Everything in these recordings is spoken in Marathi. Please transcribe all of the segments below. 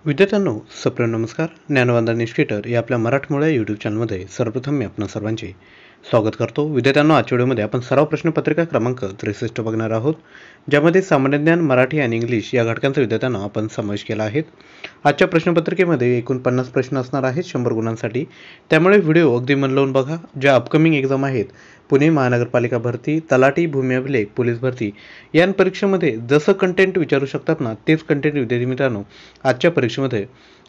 विद्यार्थ्यांनो, सप्रेम नमस्कार. ज्ञानवंदन निष्ठेटर या आपल्या मराठमोळ्या यूट्यूब चॅनलमध्ये सर्वप्रथम मी आपणा सर्वांचे स्वागत करतो. विद्यार्थ्यांनो, आजच्या व्हिडिओमध्ये आपण सराव प्रश्नपत्रिका क्रमांक 63 बघणार आहोत, ज्यामध्ये सामान्य ज्ञान, मराठी आणि इंग्लिश या घटकांचा विद्यार्थ्यांना आपण समावेश केला आहे. आजच्या प्रश्नपत्रिकेमध्ये एकूण 50 प्रश्न असणार आहेत 100 गुणांसाठी. त्यामुळे व्हिडिओ अगदी मन लावून बघा. ज्या अपकमिंग एक्झाम आहेत, पुणे महानगरपालिका भरती, तलाठी, भूमी अभिलेख, पोलीस भरती या परीक्षेमध्ये जसं कंटेंट विचारू शकतात ना, तेच कंटेंट विद्यार्थी मित्रांनो आजच्या परीक्षेमध्ये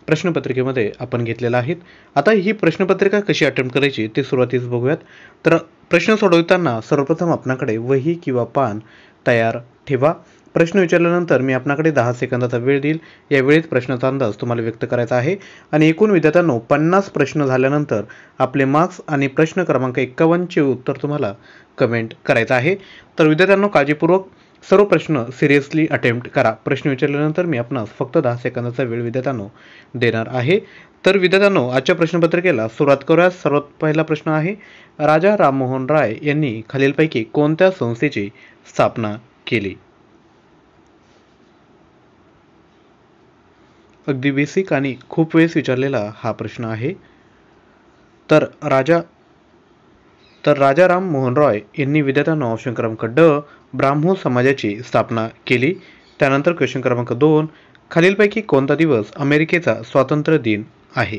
प्रश्नपत्रिकेमध्ये आपण घेतलेलं आहे. आता ही प्रश्नपत्रिका कशी अटेम्प्ट करायची ते सुरुवातीस बघूयात. तर प्रश्न सोडवताना सर्वप्रथम आपणाकडे वही किंवा पान तयार ठेवा. प्रश्न विचारल्यानंतर मी आपणाकडे 10 सेकंदाचा वेळ देईल. या वेळेत प्रश्नाचा अंदाज तुम्हाला व्यक्त करायचा आहे आणि एकूण विद्यार्थ्यांनो 50 प्रश्न झाल्यानंतर आपले मार्क्स आणि प्रश्न क्रमांक 51चे उत्तर तुम्हाला कमेंट करायचं आहे. तर विद्यार्थ्यांनो, काळजीपूर्वक सर्व प्रश्न सिरियसली अटेम्प्ट करा. प्रश्न विचारल्यानंतर मी आपणास फक्त 10 सेकंदाचा वेळ विद्यार्थ्यांनो देणार आहे. तर विद्यार्थ्यांनो, आजच्या प्रश्नपत्रिकेला सुरुवात करूया. सर्वात पहिला प्रश्न आहे, राजा राममोहन राय यांनी खालीलपैकी कोणत्या संस्थेची स्थापना केली? अगदी बेसिक आणि खूप वेळेस विचारलेला हा प्रश्न आहे. तर राजा राम मोहन रॉय यांनी विद्यार्थ्यांना ऑप्शन क्रमांक ड ब्राह्मो समाजाची स्थापना केली. त्यानंतर क्वेश्चन क्रमांक 2, खालीलपैकी कोणता दिवस अमेरिकेचा स्वातंत्र्य दिन आहे?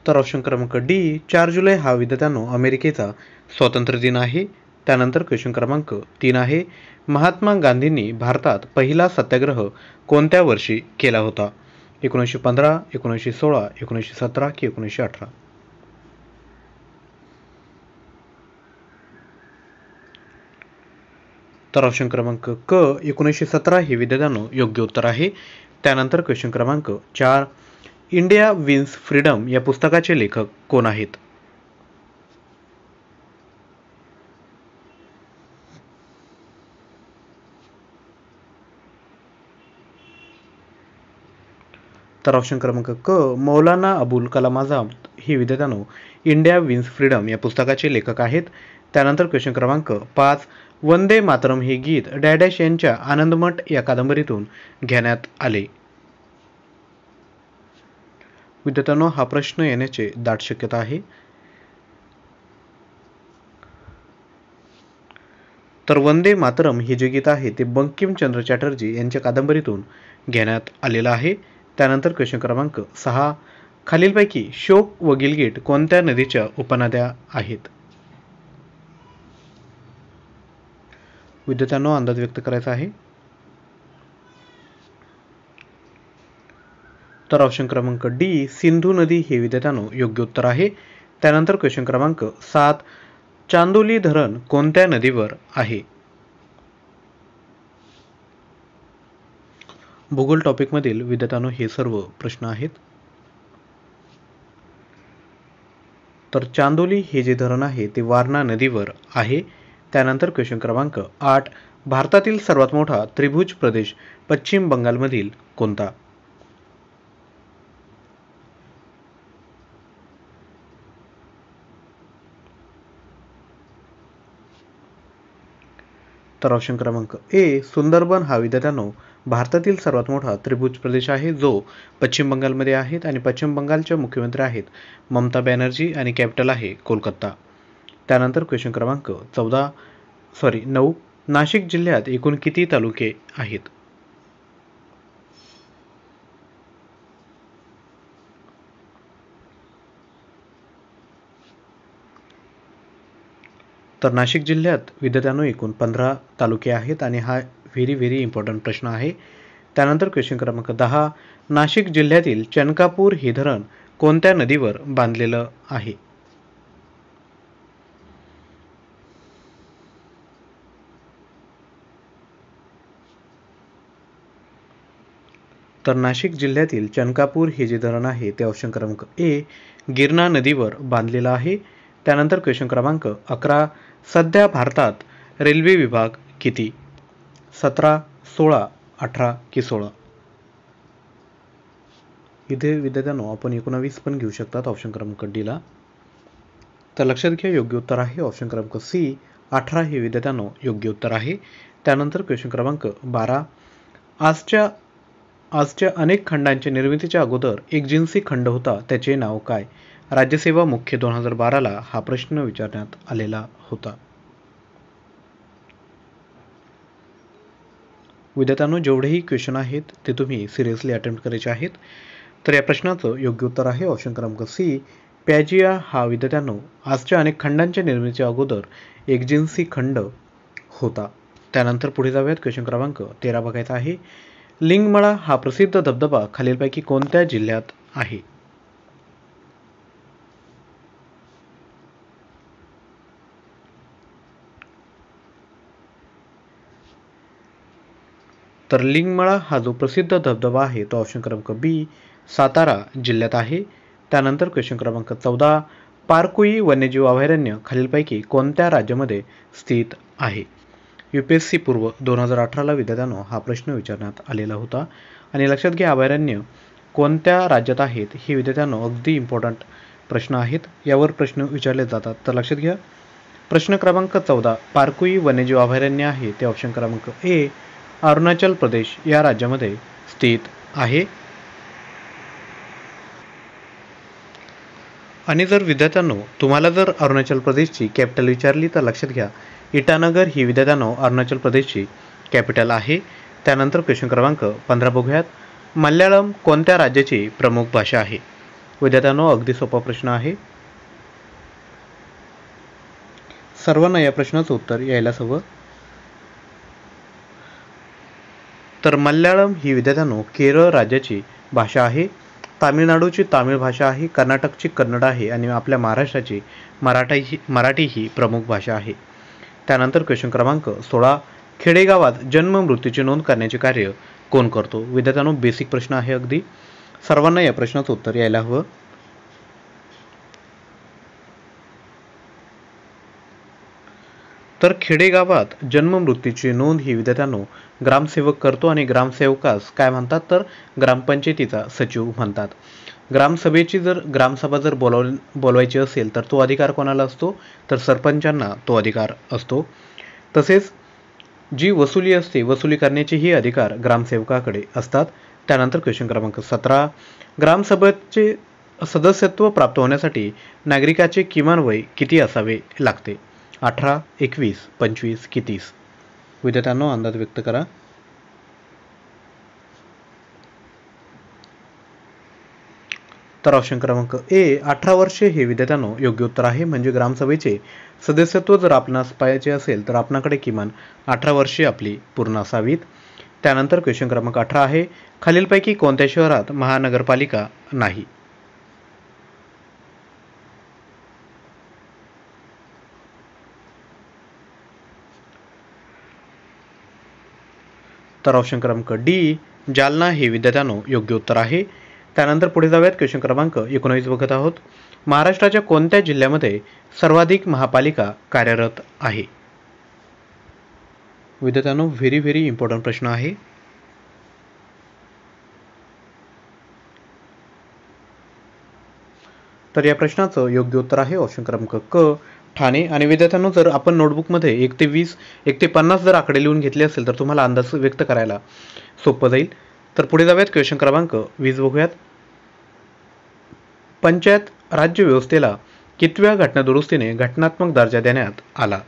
तर ऑप्शन क्रमांक डी 4 जुलै हा विद्यार्थ्यांनो अमेरिकेचा स्वातंत्र्य दिन आहे. त्यानंतर क्वेश्चन क्रमांक 3 आहे, महात्मा गांधींनी भारतात पहिला सत्याग्रह कोणत्या वर्षी केला होता? 1915, 1916, 1917 की 1918? तर ऑप्शन क्रमांक क 1917 हे विद्यार्थ्यांनो योग्य उत्तर आहे. त्यानंतर क्वेश्चन क्रमांक 4, इंडिया विन्स फ्रीडम या पुस्तकाचे लेखक कोण आहेत? तर ऑप्शन क्रमांक क मौलाना अबुल कलाम आझाद हे विद्यार्थ्यांनो इंडिया विन्स फ्रीडम या पुस्तकाचे लेखक आहेत. त्यानंतर क्वेश्चन क्रमांक 5, वंदे मातरम हे गीत डॅडॅश यांच्या आनंदमठ या कादंबरीतून घेण्यात आले. विद्यार्थ्यांनो, हा प्रश्न येण्याचे दाट शक्यता आहे. तर वंदे मातरम हे जे गीत आहे ते बंकिमचंद्र चॅटर्जी यांच्या कादंबरीतून घेण्यात आलेलं आहे. त्यानंतर क्वेश्चन क्रमांक 6, खालीलपैकी शोक व गिलगिट कोणत्या नदीच्या उपनद्या आहेत? विद्यार्थ्यांनो, अंदाज व्यक्त करायचा आहे. तर ऑप्शन क्रमांक डी सिंधू नदी हे विद्यार्थ्यांनो योग्य उत्तर आहे. त्यानंतर क्वेश्चन क्रमांक 7, चांदोली धरण कोणत्या नदीवर आहे? भूगोल टॉपिकमधील विद्यार्थ्यांनो हे सर्व प्रश्न आहेत. तर चांदोली हे जे धरण आहे ते वारणा नदीवर आहे. त्यानंतर क्वेश्चन क्रमांक 8, भारतातील सर्वात मोठा त्रिभुज प्रदेश पश्चिम बंगालमधील कोणता? तर ऑप्शन क्रमांक ए सुंदरबन हा विद्यार्थ्यांनो भारतातील सर्वात मोठा त्रिभुज प्रदेश आहे, जो पश्चिम बंगालमध्ये आहे आणि पश्चिम बंगालच्या मुख्यमंत्री आहेत ममता बॅनर्जी आणि कॅपिटल आहे कोलकाता. त्यानंतर क्वेश्चन क्रमांक 9, नाशिक जिल्ह्यात एकूण किती तालुके आहेत? तर नाशिक जिल्ह्यात विद्यार्थ्यांनो एकूण 15 तालुके आहेत आणि हा व्हेरी इम्पॉर्टंट प्रश्न आहे. त्यानंतर क्वेश्चन क्रमांक 10, नाशिक जिल्ह्यातील चनकापूर हे धरण कोणत्या नदीवर बांधलेलं आहे? तर नाशिक जिल्ह्यातील चनकापूर हे जे धरण आहे ते ऑप्शन क्रमांक ए गिरणा नदीवर बांधलेलं आहे. त्यानंतर क्वेश्चन क्रमांक 11, सध्या भारतात रेल्वे विभाग किती? 17, 16, 18 की 16? इथे विद्यार्थ्यांनो आपण 19 पण घेऊ शकतात ऑप्शन क्रमांक डी ला. तर लक्षात घ्या योग्य उत्तर आहे ऑप्शन क्रमांक सी 18 हे विद्यार्थ्यांनो योग्य उत्तर आहे. त्यानंतर क्वेश्चन क्रमांक 12 आजच्या अनेक खंडांच्या निर्मितीच्या अगोदर एक जिन्सी खंड होता त्याचे नाव काय? राज्यसेवा मुख्य 2012ला हा प्रश्न विचारण्यात आलेला होता. विद्यार्थ्यांनो जेवढेही क्वेश्चन आहेत ते तुम्ही सिरियसली अटेम्प्ट करायचे आहेत. तर या प्रश्नाचं योग्य उत्तर आहे ऑप्शन क्रमांक सी पॅजिया हा विद्यार्थ्यांनो आजच्या अनेक खंडांच्या निर्मितीच्या अगोदर एक जिन्सी खंड होता. त्यानंतर पुढे जाऊयात. क्वेश्चन क्रमांक 13 बघायचा आहे. लिंगमळा हा प्रसिद्ध धबधबा खालीलपैकी कोणत्या जिल्ह्यात आहे? तर लिंगमळा हा जो प्रसिद्ध धबधबा आहे तो ऑप्शन क्रमांक बी सातारा जिल्ह्यात आहे. त्यानंतर क्वेश्चन क्रमांक 14 पारकुई वन्यजीव अभयारण्य खालीलपैकी कोणत्या राज्यामध्ये स्थित आहे? UPSC पूर्व 2018ला विद्यार्थ्यांनो हा प्रश्न विचारण्यात आलेला होता. आणि लक्षात घ्या अभयारण्य कोणत्या राज्यात आहेत हे विद्यार्थ्यांनो अगदी इम्पॉर्टंट प्रश्न आहेत. यावर प्रश्न विचारले जातात. तर लक्षात घ्या प्रश्न क्रमांक 14 पारकुई वन्यजीव अभयारण्य आहे ते ऑप्शन क्रमांक ए अरुणाचल प्रदेश या राज्यामध्ये स्थित आहे. आणि जर विद्यार्थ्यांनो तुम्हाला जर अरुणाचल प्रदेशची कॅपिटल विचारली तर लक्षात घ्या इटानगर ही विद्यार्थ्यांनो अरुणाचल प्रदेशची कॅपिटल आहे. त्यानंतर क्वेश्चन क्रमांक 15 बघूयात. मल्याळम कोणत्या राज्याची प्रमुख भाषा आहे? विद्यार्थ्यांनो अगदी सोपा प्रश्न आहे. सर्वांना या प्रश्नाचं उत्तर यायलाच हवं. तर मल्याळम ही विद्यार्थ्यांनो केरळ राज्याची भाषा आहे. तामिळनाडूची तामिळ भाषा आहे. कर्नाटकची कन्नड आहे. आणि आपल्या महाराष्ट्राची मराठी ही प्रमुख भाषा आहे. त्यानंतर क्वेश्चन क्रमांक 16 खेडेगावात जन्म मृत्यूची नोंद करण्याचे कार्य कोण करतो? विद्यार्थ्यांनो बेसिक प्रश्न आहे अगदी. सर्वांना या प्रश्नाचं उत्तर यायला हवं. तर खेडेगावात जन्म मृत्यूची नोंद ही विद्यार्थ्यांनो ग्रामसेवक करतो. आणि ग्रामसेवकास काय म्हणतात तर ग्रामपंचायतीचा सचिव म्हणतात. ग्रामसभा जर बोलवायची असेल तर तो अधिकार कोणाला असतो तर सरपंचांना तो अधिकार असतो. तसेच जी वसुली असते वसुली करण्याचेही अधिकार ग्रामसेवकाकडे असतात. त्यानंतर क्वेश्चन क्रमांक 17 ग्रामसभेचे सदस्यत्व प्राप्त होण्यासाठी नागरिकाचे किमान वय किती असावे लागते? 18, 21, 25 की 30? विद्यार्थ्यांनो अंदाज व्यक्त करा. तर ऑप्शन क्रमांक ए 18 वर्षे हे विद्यार्थ्यांनो योग्य उत्तर आहे. म्हणजे ग्रामसभेचे सदस्यत्व जर आपणास पाहिजे असेल तर आपणाकडे किमान 18 वर्षे आपली पूर्ण असावीत. त्यानंतर क्वेश्चन क्रमांक 18 आहे खालीलपैकी कोणत्या शहरात महानगरपालिका नाही? तर ऑप्शन क्रमांक डी जालना हे विद्यार्थ्यांनो योग्य उत्तर आहे. त्यानंतर पुढे जाऊयात. क्वेश्चन क्रमांक 19 बघत आहोत. महाराष्ट्राच्या कोणत्या जिल्ह्यामध्ये सर्वाधिक महापालिका कार्यरत आहे? विद्यार्थ्यांनो व्हेरी व्हेरी इम्पॉर्टंट प्रश्न आहे. तर या प्रश्नाचं योग्य उत्तर आहे ऑप्शन क्रमांक क ठाणे. आणि विद्यार्थ्यांनो जर आपण नोटबुकमध्ये 1 ते 20 1 ते 50 जर आकडे लिहून घेतले असेल तर तुम्हाला अंदाज व्यक्त करायला सोपं जाईल. तर पुढे जाऊयात. क्वेश्चन क्रमांक 20 बघूयात. पंचायत राज्य व्यवस्थेला कितव्या घटनादुरुस्तीने घटनात्मक दर्जा देण्यात आला?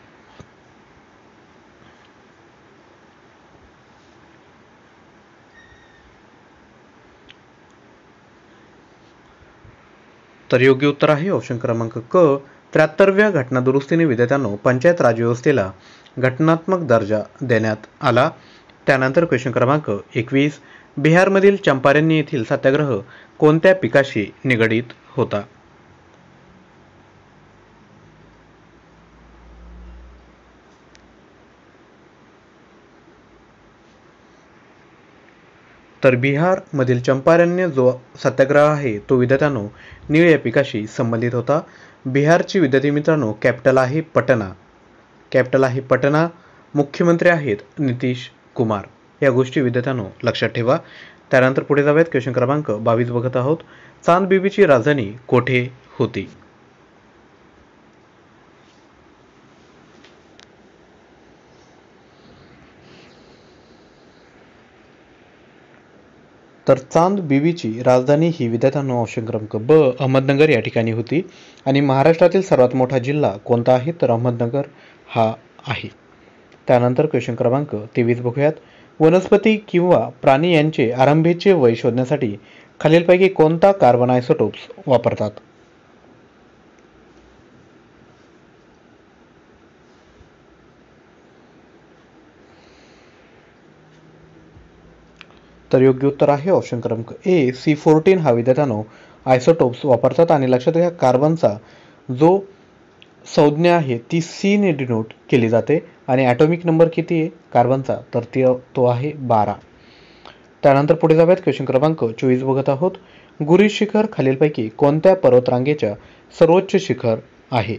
तर योग्य उत्तर आहे ऑप्शन क्रमांक क 73व्या घटनादुरुस्तीने विद्यार्थ्यांनो पंचायत राज व्यवस्थेला घटनात्मक दर्जा देण्यात आला. त्यानंतर क्वेश्चन क्रमांक 21 बिहारमधील चंपारण्य येथील सत्याग्रह कोणत्या पिकाशी निगडीत होता? तर बिहारमधील चंपारण्य जो सत्याग्रह आहे तो विद्यार्थ्यांनो नीळ या पिकाशी संबंधित होता. बिहारची विद्यार्थी मित्रांनो कॅपिटल आहे पटना. मुख्यमंत्री आहेत नितीश कुमार. या गोष्टी विद्यार्थ्यांनो लक्षात ठेवा. त्यानंतर पुढे जाऊयात. क्वेश्चन क्रमांक 22 बघत आहोत. चांद बीबीची राजधानी कोठे होती? तर चांद बीबीची राजधानी ही विद्यार्थ्यांनो ऑप्शन क्रमांक ब अहमदनगर या ठिकाणी होती. आणि महाराष्ट्रातील सर्वात मोठा जिल्हा कोणता आहे तर अहमदनगर हा आहे. त्यानंतर क्वेश्चन क्रमांक 23 बघूयात. वनस्पती किंवा प्राणी यांचे आरंभीचे वय शोधण्यासाठी खालीलपैकी कोणता कार्बन आयसोटोप्स वापरतात. तर योग्य उत्तर आहे ऑप्शन क्रमांक ए C14 हा विद्यार्थ्यांनो आयसोटोप्स वापरतात. आणि लक्षात घ्या कार्बनचा जो संज्ञा आहे ती सी ने डिनोट केली जाते. आणि ॲटॉमिक नंबर किती आहे कार्बनचा तर तो आहे 12. त्यानंतर पुढे जाऊयात. क्वेश्चन क्रमांक 24 बघत आहोत. गुरी शिखर खालीलपैकी कोणत्या पर्वतरांगेच्या सर्वोच्च शिखर आहे.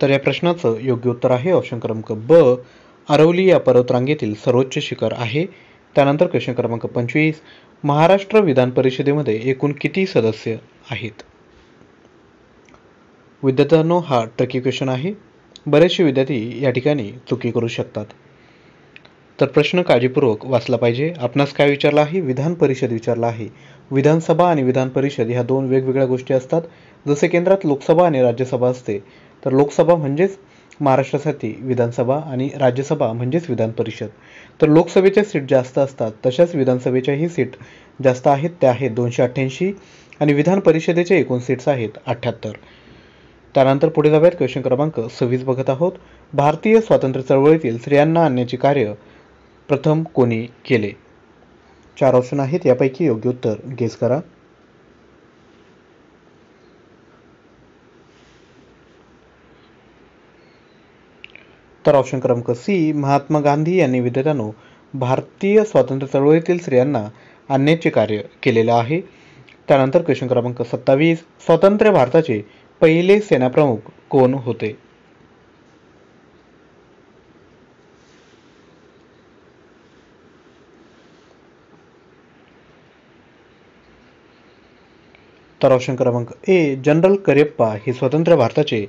तर या प्रश्नाचं योग्य उत्तर आहे ऑप्शन क्रमांक ब अरवली या पर्वतरांगेतील सर्वोच्च शिखर आहे. त्यानंतर क्वेश्चन क्रमांक 25 महाराष्ट्र विधान परिषदेमध्ये एकूण किती सदस्य आहेत. विद्यार्थ्यांनो हा ट्रिकी क्वेश्चन आहे. बरेचसे विद्यार्थी या ठिकाणी चुकी करू शकतात. तर प्रश्न काळजीपूर्वक वाचला पाहिजे. आपणास काय विचारला आहे विधान परिषद विचारला आहे. विधानसभा आणि विधान परिषद ह्या दोन वेगवेगळ्या गोष्टी असतात. जसे केंद्रात लोकसभा आणि राज्यसभा असते तर लोकसभा म्हणजेच महाराष्ट्रासाठी विधानसभा आणि राज्यसभा म्हणजेच विधान परिषद. तर लोकसभेच्या सीट जास्त असतात तशाच विधानसभेच्याही सीट जास्त आहेत त्या आहेत 288 आणि विधान परिषदेच्या एकूण सीट्स आहेत 78. त्यानंतर पुढे जाऊयात. क्वेश्चन क्रमांक 26 बघत आहोत. भारतीय स्वातंत्र्य चळवळीतील स्त्रियांना आणण्याचे कार्य प्रथम कोणी केले. 4 ऑप्शन आहेत यापैकी योग्य उत्तर गेस करा. तर ऑप्शन क्रमांक सी महात्मा गांधी यांनी विद्यार्थ्यांनो भारतीय स्वातंत्र्य चळवळीतील स्त्रियांना आणण्याचे कार्य केलेले आहे. त्यानंतर क्वेश्चन क्रमांक 27 स्वतंत्र भारताचे पहिले सेनाप्रमुख कोण होते. तर ऑप्शन क्रमांक ए जनरल करियप्पा हे स्वतंत्र भारताचे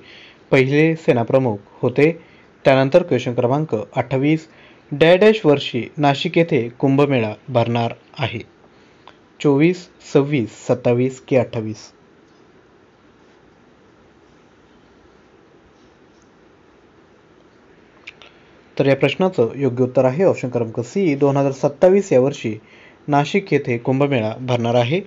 पहिले सेनाप्रमुख होते. त्यानंतर क्वेश्चन क्रमांक 28 डॅश वर्षी नाशिक येथे कुंभमेळा भरणार आहे. 24, 26, 27 की 28. तर या प्रश्नाचं योग्य उत्तर आहे ऑप्शन क्रमांक सी 2027 या वर्षी नाशिक येथे कुंभमेळा भरणार आहे.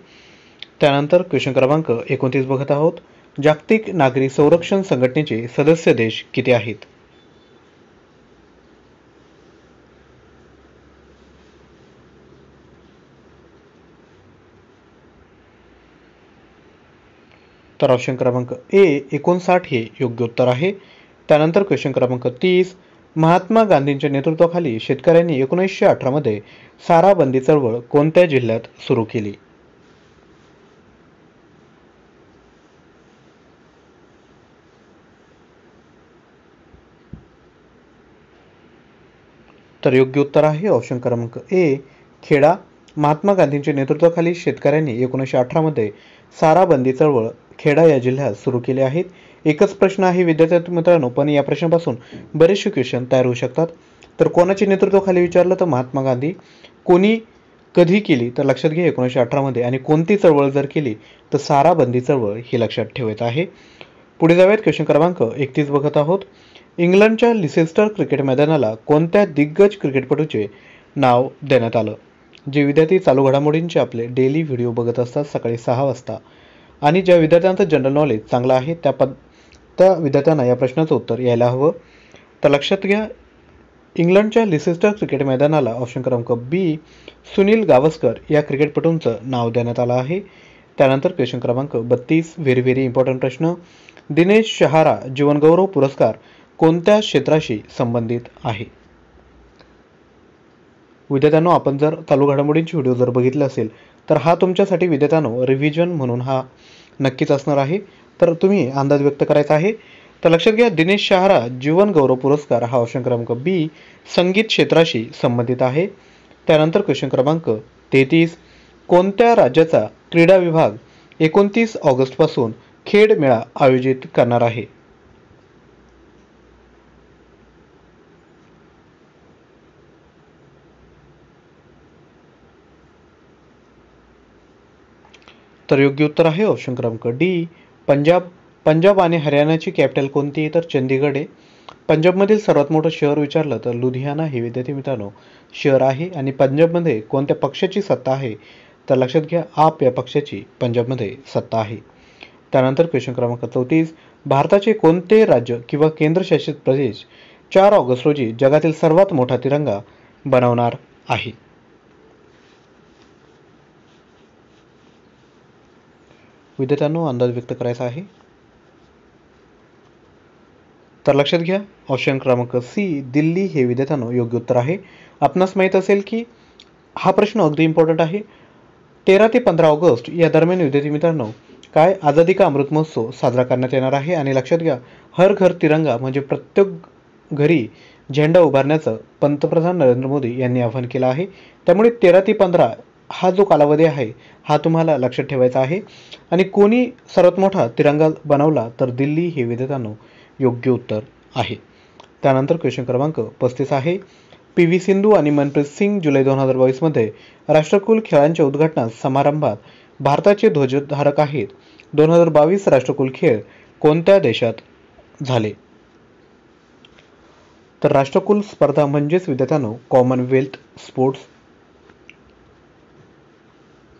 त्यानंतर क्वेश्चन क्रमांक 29 बघत आहोत. जागतिक नागरी संरक्षण संघटनेचे सदस्य देश किती आहेत. तर ऑप्शन क्रमांक ए 59 हे योग्य उत्तर आहे. त्यानंतर क्वेश्चन क्रमांक 30 महात्मा गांधींच्या नेतृत्वाखाली शेतकऱ्यांनी 1918 मध्ये सारा बंदी चळवळ कोणत्या जिल्ह्यात सुरू केली. तर योग्य उत्तर आहे ऑप्शन क्रमांक ए खेडा. महात्मा गांधींच्या नेतृत्वाखाली शेतकऱ्यांनी 1918 मध्ये सारा बंदी चळवळ खेडा या जिल्ह्यात सुरू केले आहेत. एकच प्रश्न आहे विद्यार्थी मित्रांनो पण या प्रश्नापासून बरेचसे क्वेश्चन तयार होऊ शकतात. तर कोणाचे नेतृत्वाखाली विचारलं तर महात्मा गांधी. कोणी कधी केली तर लक्षात घ्या 1918 मध्ये. आणि कोणती चळवळ जर केली तर सारा बंदी चळवळ हे लक्षात ठेवायचं आहे. पुढे जाऊयात. क्वेश्चन क्रमांक 31 बघत आहोत. इंग्लंडच्या लिसेस्टर क्रिकेट मैदानाला कोणत्या दिग्गज क्रिकेटपटूचे नाव देण्यात आलं. जे विद्यार्थी चालू घडामोडींचे आपले डेली व्हिडिओ बघत असतात सकाळी 6 वाजता आणि ज्या विद्यार्थ्यांचं जनरल नॉलेज चांगलं आहे त्या विद्यार्थ्यांना या प्रश्नाचं उत्तर यायला हवं. तर लक्षात घ्या इंग्लंडच्या लिसेस्टर क्रिकेट मैदानाला ऑप्शन क्रमांक बी सुनील गावस्कर या क्रिकेटपटूंचं नाव देण्यात आलं आहे. त्यानंतर क्वेश्चन क्रमांक 32 व्हेरी इम्पॉर्टंट प्रश्न. दिनेश शहारा जीवनगौरव पुरस्कार कोणत्या क्षेत्राशी संबंधित आहे. विद्यार्थ्यांनो आपण जर चालू घडामोडींची व्हिडिओ जर बघितले असेल तर हा तुमच्यासाठी विद्यार्थ्यांनो रिव्हिजन म्हणून हा नक्कीच असणार आहे. तर तुम्ही अंदाज व्यक्त करायचा आहे. तर लक्षात घ्या दिनेश शहारा जीवन गौरव पुरस्कार हा ऑप्शन क्रमांक बी संगीत क्षेत्राशी संबंधित आहे. त्यानंतर क्वेश्चन क्रमांक 33 कोणत्या राज्याचा क्रीडा विभाग 29 ऑगस्टपासून खेड मेळा आयोजित करणार आहे? तर योग्य उत्तर आहे ऑप्शन क्रमांक डी, पंजाब. पंजाब आणि हरियाणाची कॅपिटल कोणती? तर चंदीगड आहे. पंजाबमधील सर्वात मोठं शहर विचारलं तर लुधियाना हे विद्यार्थी मित्रांनो शहर आहे. आणि पंजाबमध्ये कोणत्या पक्षाची सत्ता आहे? तर लक्षात घ्या, आप या पक्षाची पंजाबमध्ये सत्ता आहे. त्यानंतर क्वेश्चन क्रमांक 34, भारताचे कोणते राज्य किंवा केंद्रशासित प्रदेश 4 ऑगस्ट रोजी जगातील सर्वात मोठा तिरंगा बनवणार आहे? विद्यार्थ्यांनो अंदाज व्यक्त करायचा आहे. तर लक्षात घ्या, ऑप्शन क्रमांक सी दिल्ली हे विद्यार्थ्यांनो योग्य उत्तर आहे. आपणास माहीत असेल की हा प्रश्न अगदी इम्पॉर्टंट आहे. 13 ते 15 ऑगस्ट या दरम्यान विद्यार्थी मित्रांनो काय आझादी का अमृत महोत्सव साजरा करण्यात येणार आहे. आणि लक्षात घ्या, हर घर तिरंगा म्हणजे प्रत्येक घरी झेंडा उभारण्याचं पंतप्रधान नरेंद्र मोदी यांनी आवाहन केलं आहे. त्यामुळे 13 ते 15 हा जो कालावधी आहे हा तुम्हाला लक्षात ठेवायचा आहे. आणि कोणी सर्वात मोठा तिरंगा बनवला तर दिल्ली हे विद्यार्थ्यांनो योग्य उत्तर आहे. त्यानंतर क्वेश्चन क्रमांक 35 आहे. पी व्ही सिंधू आणि मनप्रीत सिंग जुलै 2022 मध्ये राष्ट्रकुल खेळांच्या उद्घाटन समारंभात भारताचे ध्वजधारक आहेत. 2022 राष्ट्रकुल खेळ कोणत्या देशात झाले? तर राष्ट्रकुल स्पर्धा म्हणजेच विद्यार्थ्यांनो कॉमनवेल्थ स्पोर्ट्स.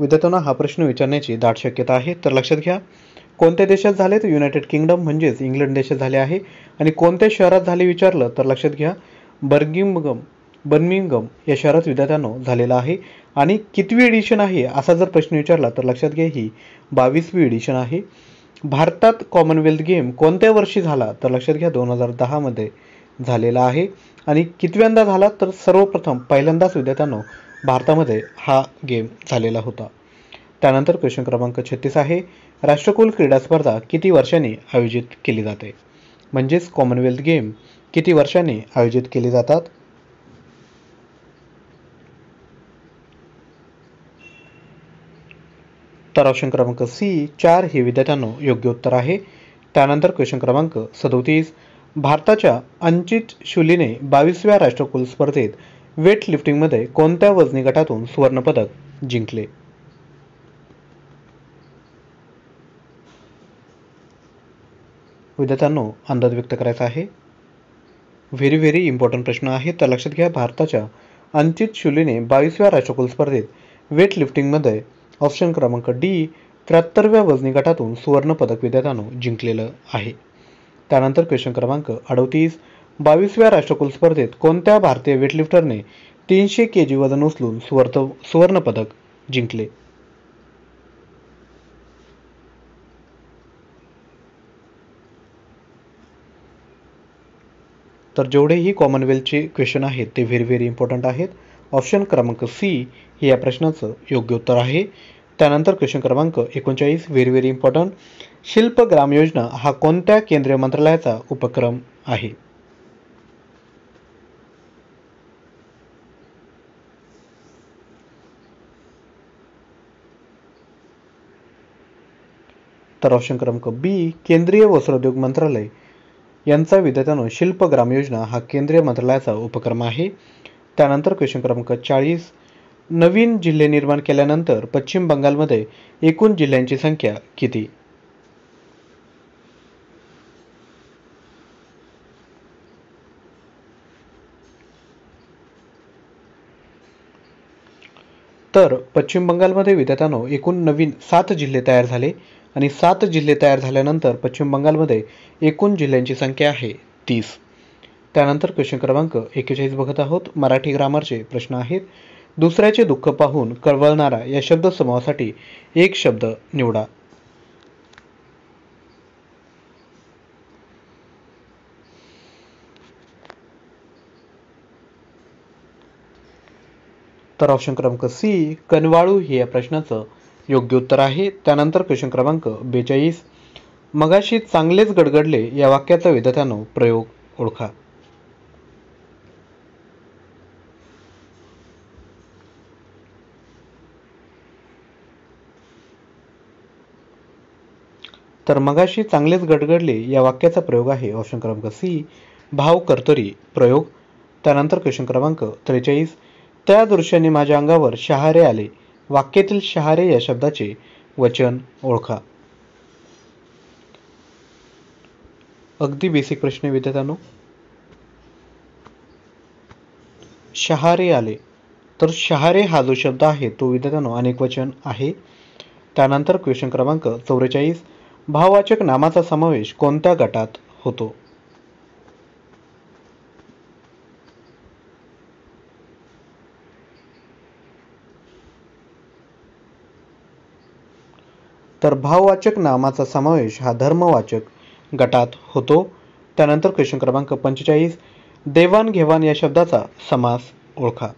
विद्यार्थ्यांना हा प्रश्न विचारण्याची दाट शक्यता आहे. तर लक्षात घ्या, कोणत्या देशात झाले? तर युनायटेड किंगडम म्हणजेच इंग्लंड देशात झाले आहे. आणि कोणत्या शहरात झाले विचारलं तर लक्षात घ्या, बर्मिंगम या शहरात विद्यार्थ्यांनो झालेला आहे. आणि कितवी एडिशन आहे असा जर प्रश्न विचारला तर लक्षात घ्या, ही 22वी एडिशन आहे. भारतात कॉमनवेल्थ गेम कोणत्या वर्षी झाला? तर लक्षात घ्या 2010 मध्ये झालेला आहे. आणि कितव्यांदा झाला? तर सर्वप्रथम पहिल्यांदाच विद्यार्थ्यांनो भारतामध्ये हा गेम झालेला होता. त्यानंतर क्वेश्चन क्रमांक 36 आहे. राष्ट्रकुल क्रीडा स्पर्धा किती वर्षांनी आयोजित केली जाते? म्हणजेच कॉमनवेल्थ गेम किती वर्षांनी आयोजित केली जातात? तर ऑप्शन क्रमांक सी 4 हे विद्यार्थ्यांनो योग्य उत्तर आहे. त्यानंतर क्वेश्चन क्रमांक 37, भारताच्या अंचित शुलीने 22व्या राष्ट्रकुल स्पर्धेत वेट लिफ्टिंगमध्ये कोणत्या वजनी गटातून सुवर्णपदक जिंकले? विद्यार्थ्यांनो अंदाज व्यक्त करायचा आहे. व्हेरी इम्पॉर्टंट प्रश्न आहे. तर लक्षात घ्या, भारताच्या अंचित शुलीने 22व्या राष्ट्रकुल स्पर्धेत वेट लिफ्टिंगमध्ये ऑप्शन क्रमांक डी 73व्या वजनी गटातून सुवर्णपदक विद्यार्थ्यांनो जिंकलेलं आहे. त्यानंतर क्वेश्चन क्रमांक 38, 22व्या राष्ट्रकुल स्पर्धेत कोणत्या भारतीय वेटलिफ्टरने 300 kg वजन उचलून सुवर्णपदक जिंकले? तर जेवढेही कॉमनवेल्थचे क्वेश्चन आहेत ते व्हेरी इम्पॉर्टंट आहेत. ऑप्शन क्रमांक सी हे या प्रश्नाचं योग्य उत्तर आहे. त्यानंतर क्वेश्चन क्रमांक 39 व्हेरी इम्पॉर्टंट. शिल्पग्राम योजना हा कोणत्या केंद्रीय मंत्रालयाचा उपक्रम आहे? तर ऑप्शन क्रमांक बी केंद्रीय वस्त्रोद्योग मंत्रालय यांचा विद्यार्थ्यांनो शिल्पग्राम योजना हा केंद्रीय मंत्रालयाचा उपक्रम आहे. त्यानंतर क्वेश्चन क्रमांक 40, नवीन जिल्हे निर्माण केल्यानंतर पश्चिम बंगालमध्ये एकूण जिल्ह्यांची संख्या किती? तर पश्चिम बंगालमध्ये विद्यार्थ्यांनो एकूण नवीन 7 जिल्हे तयार झाले. आणि 7 जिल्हे तयार झाल्यानंतर पश्चिम बंगालमध्ये एकूण जिल्ह्यांची संख्या आहे 30. त्यानंतर क्वेश्चन क्रमांक 41 बघत आहोत. मराठी ग्रामरचे प्रश्न आहेत. दुसऱ्याचे दुःख पाहून कळवळणारा या शब्दसमूहासाठी एक शब्द निवडा. तर ऑप्शन क्रमांक सी कनवाळू हे या प्रश्नाचं योग्य उत्तर आहे. त्यानंतर क्वेश्चन क्रमांक 42, मगाशी चांगलेच गडगडले या वाक्याचा विद्यार्थ्यांनो प्रयोग ओळखा. तर मगाशी चांगलेच गडगडले या वाक्याचा प्रयोग आहे ऑप्शन क्रमांक सी, भाव कर्तरी प्रयोग. त्यानंतर क्वेश्चन क्रमांक 43, त्या दृश्याने माझ्या अंगावर शहारे आले. वाक्यातील शहारे या शब्दाचे वचन ओळखा. अगदी बेसिक प्रश्न विद्यार्थ्यांनो. शहारे आले, तर शहारे हा जो शब्द आहे तो विद्यार्थ्यांनो अनेक वचन आहे. त्यानंतर क्वेश्चन क्रमांक 44, भाववाचक नामाचा समावेश कोणत्या गटात होतो? तर भाववाचक नामाचा समावेश हा धर्मवाचक गटात होतो. त्यानंतर क्वेश्चन क्रमांक 45, देवाणघेवाण या शब्दाचा समास ओळखा.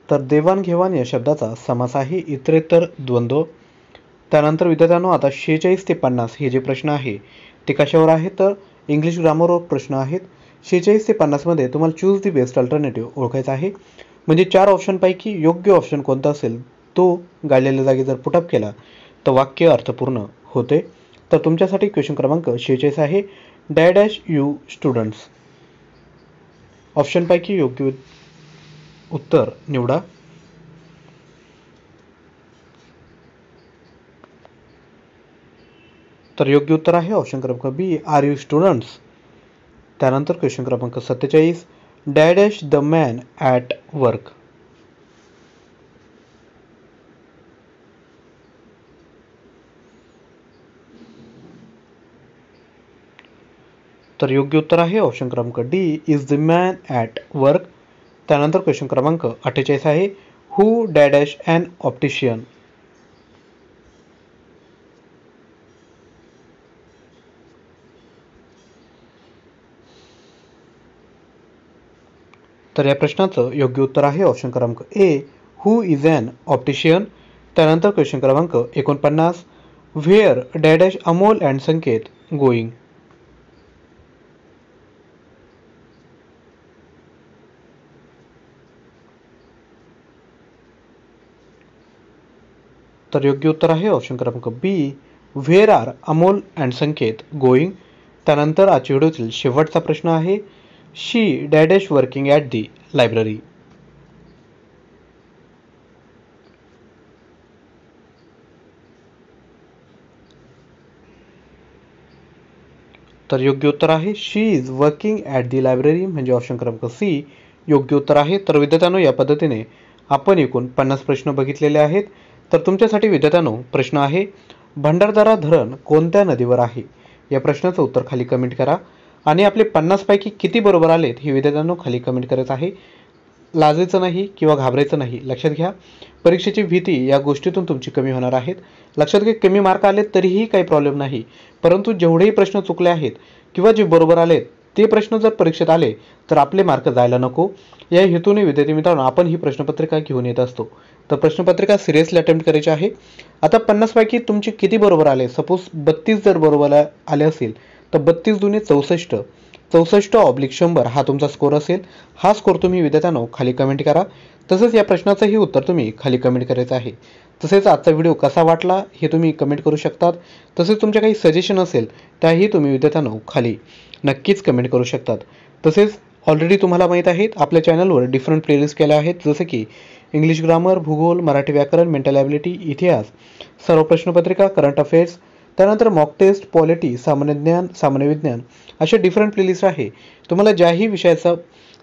तर देवाणघेवाण या शब्दाचा समास आहे इतरेतर द्वंद्व. त्यानंतर विद्यार्थ्यांनो आता 46 ते 50 हे जे प्रश्न आहे ते कशावर आहेत तर इंग्लिश ग्रामरवर प्रश्न आहेत. 46 ते 50 मध्ये तुम्हाला चूज दी बेस्ट अल्टरनेटिव्ह ओळखायचा आहे. म्हणजे 4 ऑप्शनपैकी योग्य ऑप्शन कोणता असेल तो गाळलेल्या जागी जर पुटअप केला तर वाक्य अर्थपूर्ण होते. तर तुमच्यासाठी क्वेश्चन क्रमांक 46 आहे, डॅश यू स्टुडंट्स. ऑप्शनपैकी योग्य उत्तर निवडा. तर योग्य उत्तर आहे ऑप्शन क्रमांक बी, आर यू स्टुडंट्स. त्यानंतर क्वेश्चन क्रमांक 47, dash the man at work. तर योग्य उत्तर आहे ऑप्शन क्रमांक D, is the man at work. त्यानंतर क्वेश्चन क्रमांक 48 आहे, हू डॅश ॲन ऑप्टिशियन. तर या प्रश्नाचं योग्य उत्तर आहे ऑप्शन क्रमांक A, who is an optician. त्यानंतर क्वेश्चन क्रमांक 49, where dash Amol and Sanket going. तर योग्य उत्तर आहे ऑप्शन क्रमांक B, where are Amol and Sanket going. त्यानंतर आजच्या व्हिडिओतील शेवटचा प्रश्न आहे, she dash working at the library. तर योग्य उत्तर आहे she is working at the library, म्हणजे ऑप्शन क्रमांक सी योग्य उत्तर आहे. तर विद्यार्थ्यांनो या पद्धतीने आपण एकूण 50 प्रश्न बघितलेले आहेत. तर तुमच्यासाठी विद्यार्थ्यांनो प्रश्न आहे, भंडारदरा धरण कोणत्या नदीवर आहे? या प्रश्नाचं उत्तर खाली कमेंट करा आणि आपले 50 पैकी किती बरोबर आलेत हे विद्यार्थ्यांनो खाली कमेंट करायचं आहे. लाजायचं नाही किंवा घाबरायचं नाही. लक्षात घ्या, परीक्षेची भीती या गोष्टीतून तुमची कमी होणार आहेत. लक्षात घ्या, कमी मार्क आलेत तरीही काही प्रॉब्लेम नाही, परंतु जेवढेही प्रश्न चुकले आहेत किंवा जे बरोबर आलेत ते प्रश्न जर परीक्षेत आले तर आपले मार्क जायला नको. या हेतूने विद्यार्थी मित्रांनो आपण ही प्रश्नपत्रिका घेऊन येत असतो. तर प्रश्नपत्रिका सिरियसली अटेम्प्ट करायची आहे. आता 50 पैकी तुमचे किती बरोबर आले? सपोज 32 जर बरोबर आले असेल तर 32 दुने 64, 64/100 हा तुमचा स्कोर असेल. हा स्कोर तुम्ही विद्यार्थ्यांनो खाली कमेंट करा. तसंच या प्रश्नाचंही उत्तर तुम्ही खाली कमेंट करायचं आहे. तसेच आजचा व्हिडिओ कसा वाटला हे तुम्ही कमेंट करू शकतात. तसेच तुमचे काही सजेशन असेल त्याही तुम्ही विद्यार्थ्यांनो खाली नक्कीच कमेंट करू शकतात. तसेच ऑलरेडी तुम्हाला माहीत आहेत आपल्या चॅनलवर डिफरंट प्लेलिस्ट केल्या आहेत, जसे की इंग्लिश ग्रामर, भूगोल, मराठी व्याकरण, मेंटल ॲबिलिटी, इतिहास, सर्व प्रश्नपत्रिका, करंट अफेअर्स, त्यानंतर मॉक टेस्ट, पॉलिटी, सामान्य ज्ञान, सामान्य विज्ञान अशा डिफरंट प्लेलिस्ट आहे. तुम्हाला ज्याही विषयाचा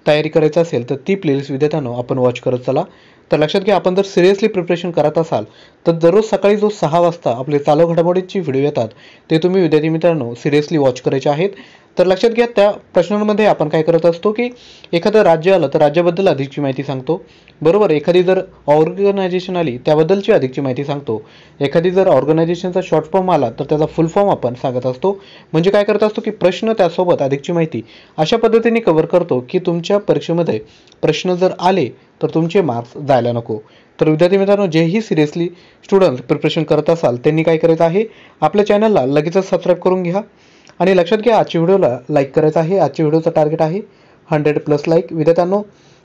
तयारी करायचं असेल तर ती प्लेलिस्ट विद्यार्थ्यांनो आपण वॉच करत चला. तर लक्षात घ्या, आपण जर सिरियसली प्रिपरेशन करत असाल तर दररोज सकाळी जो 6 वाजता आपले चालू घडामोडींची व्हिडिओ येतात ते तुम्ही विद्यार्थी मित्रांनो सिरियसली वॉच करायचे आहेत. तर लक्षात घ्या, त्या प्रश्नांमध्ये आपण काय करत असतो की एखादं राज्य आलं तर राज्याबद्दल अधिकची माहिती सांगतो, बरोबर. एखादी जर ऑर्गनायझेशन आली त्याबद्दलची अधिकची माहिती सांगतो. एखादी जर ऑर्गनायझेशनचा शॉर्ट फॉर्म आला तर त्याचा फुल फॉर्म आपण सांगत असतो. म्हणजे काय करत असतो की प्रश्न त्यासोबत अधिकची माहिती अशा पद्धतीने कव्हर करतो की तुमच्या परीक्षेमध्ये प्रश्न जर आले तर तुमचे मार्क्स जायला नको. तर विद्यार्थी मित्रांनो, जेही सिरियसली स्टुडंट प्रिपरेशन करत असाल त्यांनी काय करायचं आहे, आपल्या चॅनलला लगेचच सबस्क्राईब करून घ्या आणि लक्षात घ्या आजच्या व्हिडिओला लाईक करायचं आहे. आजच्या व्हिडिओचं टार्गेट आहे 100+ लाईक. विद्यार्थ्यांनो,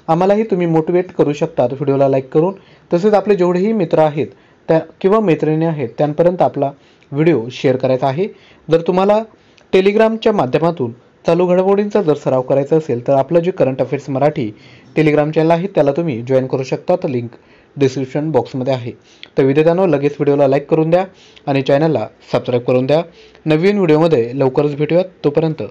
आम्हालाही तुम्ही मोटिवेट करू शकता व्हिडिओला लाईक करून. तसेच आपले जेवढेही मित्र आहेत त्या किंवा मैत्रिणी आहेत त्यांपर्यंत आपला व्हिडिओ शेअर करायचा आहे. जर तुम्हाला टेलिग्रामच्या माध्यमातून चालू घडामोडींचा जर सराव करायचा असेल तर आपलं जे current affairs Marathi Telegram channel आहे त्याला तुम्ही जॉईन करू शकता. तर लिंक डिस्क्रिप्शन बॉक्समध्ये आहे. तर विद्यार्थ्यांनो, लगेच व्हिडिओला लाईक करून द्या आणि चॅनलला सबस्क्राईब करून द्या. नवीन व्हिडिओमध्ये लवकरच भेटूयात. तोपर्यंत